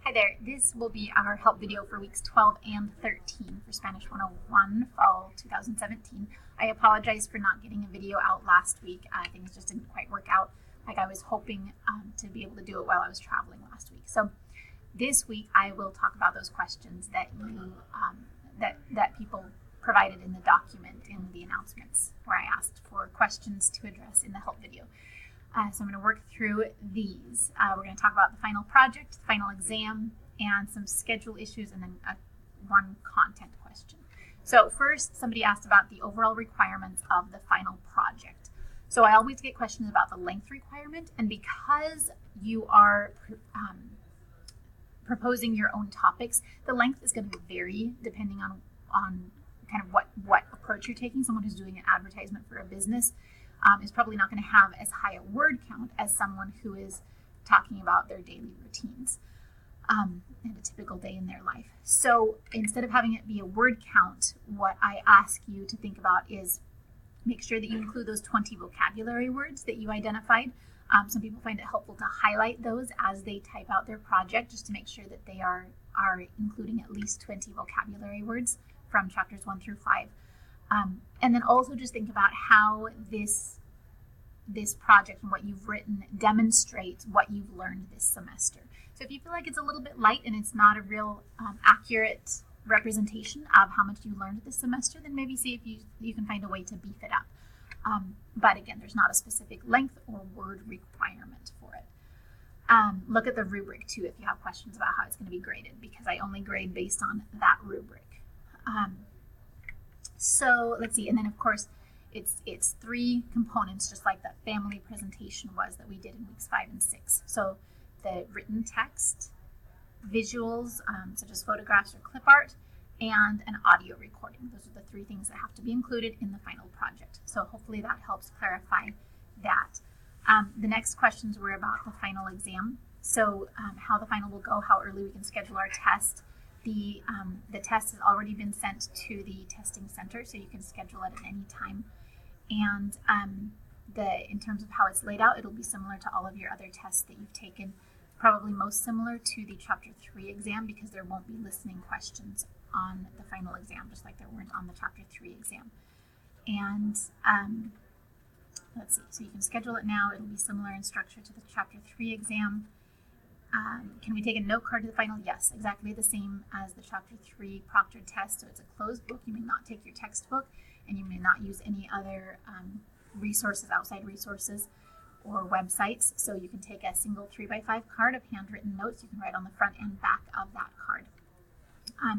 Hi there, this will be our help video for weeks 12 and 13 for Spanish 101 Fall 2017. I apologize for not getting a video out last week. Things just didn't quite work out like I was hoping to be able to do it while I was traveling last week. So this week I will talk about those questions that that people provided in the document in the announcements where I asked for questions to address in the help video. So I'm going to work through these. We're going to talk about the final project, the final exam, and some schedule issues, and then one content question. So first, somebody asked about the overall requirements of the final project. So I always get questions about the length requirement, and because you are proposing your own topics, the length is going to vary depending on kind of what approach you're taking. Someone who's doing an advertisement for a business is probably not going to have as high a word count as someone who is talking about their daily routines and a typical day in their life. So instead of having it be a word count, what I ask you to think about is make sure that you include those 20 vocabulary words that you identified. Some people find it helpful to highlight those as they type out their project, just to make sure that they are including at least 20 vocabulary words from chapters 1 through 5. And then also just think about how this project and what you've written demonstrates what you've learned this semester. So if you feel like it's a little bit light and it's not a real accurate representation of how much you learned this semester, then maybe see if you can find a way to beef it up. But again, there's not a specific length or word requirement for it. Look at the rubric too if you have questions about how it's going to be graded, because I only grade based on that rubric. So let's see, and then of course it's 3 components, just like that family presentation was that we did in weeks 5 and 6. So the written text, visuals such as photographs or clip art, and an audio recording. Those are the 3 things that have to be included in the final project. So hopefully that helps clarify that. The next questions were about the final exam. So how the final will go, how early we can schedule our test. The test has already been sent to the testing center, so you can schedule it at any time. And in terms of how it's laid out, it'll be similar to all of your other tests that you've taken, probably most similar to the Chapter 3 exam, because there won't be listening questions on the final exam, just like there weren't on the Chapter 3 exam. And let's see, so you can schedule it now. It'll be similar in structure to the Chapter 3 exam. Can we take a note card to the final? Yes, exactly the same as the Chapter 3 proctored test. So it's a closed book. You may not take your textbook, and you may not use any other resources, outside resources or websites. So you can take a single 3x5 card of handwritten notes. You can write on the front and back of that card.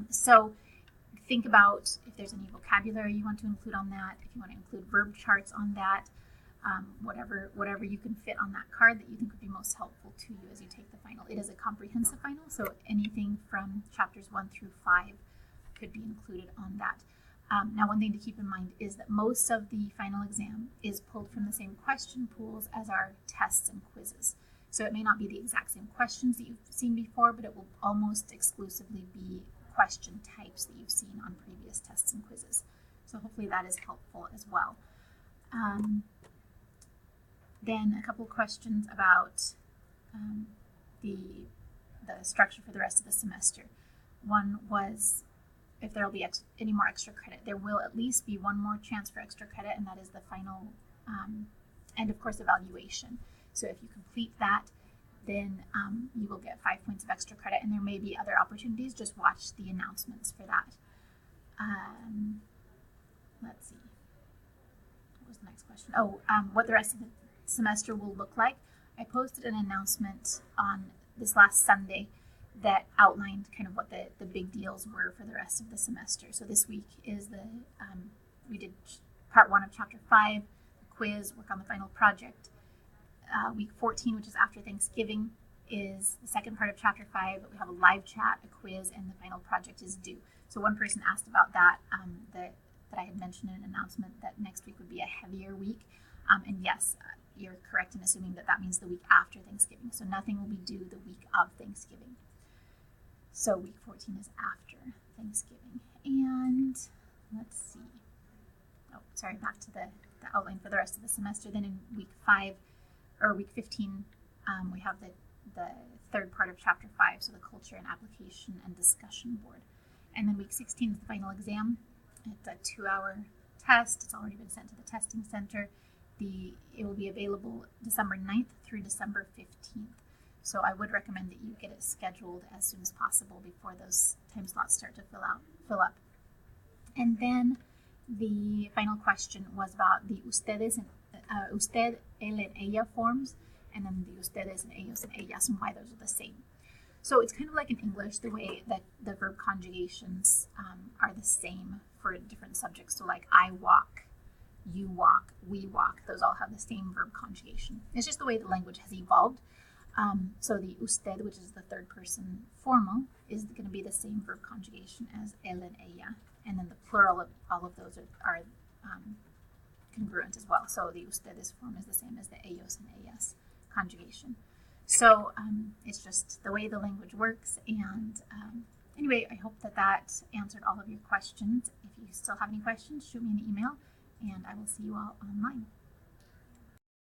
So think about if there's any vocabulary you want to include on that, if you want to include verb charts on that, whatever you can fit on that card that you think would be most helpful to you as you take the final. It is a comprehensive final, so anything from chapters 1 through 5 could be included on that. Now, one thing to keep in mind is that most of the final exam is pulled from the same question pools as our tests and quizzes. So it may not be the exact same questions that you've seen before, but it will almost exclusively be question types that you've seen on previous tests and quizzes. So hopefully that is helpful as well. Then a couple of questions about the structure for the rest of the semester. One was if there will be any more extra credit. There will at least be one more chance for extra credit, and that is the final and of course evaluation. So if you complete that, then you will get 5 points of extra credit, and there may be other opportunities. Just watch the announcements for that. Let's see. What was the next question? What the rest of the semester will look like. I posted an announcement on this last Sunday that outlined kind of what the big deals were for the rest of the semester. So this week is we did part 1 of chapter 5, the quiz, work on the final project. Week 14, which is after Thanksgiving, is the second part of chapter 5, but we have a live chat, a quiz, and the final project is due. So one person asked about that that I had mentioned in an announcement that next week would be a heavier week. And yes, you're correct in assuming that means the week after Thanksgiving. So nothing will be due the week of Thanksgiving. So week 14 is after Thanksgiving. And let's see. Back to the outline for the rest of the semester. Then in week 15, we have the the third part of chapter 5, so the culture and application and discussion board. And then week 16 is the final exam. It's a 2-hour test. It's already been sent to the testing center. It will be available December 9th through December 15th. So I would recommend that you get it scheduled as soon as possible before those time slots start to fill up. And then the final question was about the usted, él and ella forms, and then the ustedes and ellos and ellas, and why those are the same. So it's kind of like in English, the way that the verb conjugations are the same for different subjects. So like I walk, you walk, we walk, those all have the same verb conjugation. It's just the way the language has evolved. So the usted, which is the third person formal, is going to be the same verb conjugation as él and ella. And then the plural of all of those are congruent as well. So the ustedes form is the same as the ellos and ellas conjugation. So it's just the way the language works. And anyway, I hope that answered all of your questions. If you still have any questions, shoot me an email, and I will see you all online.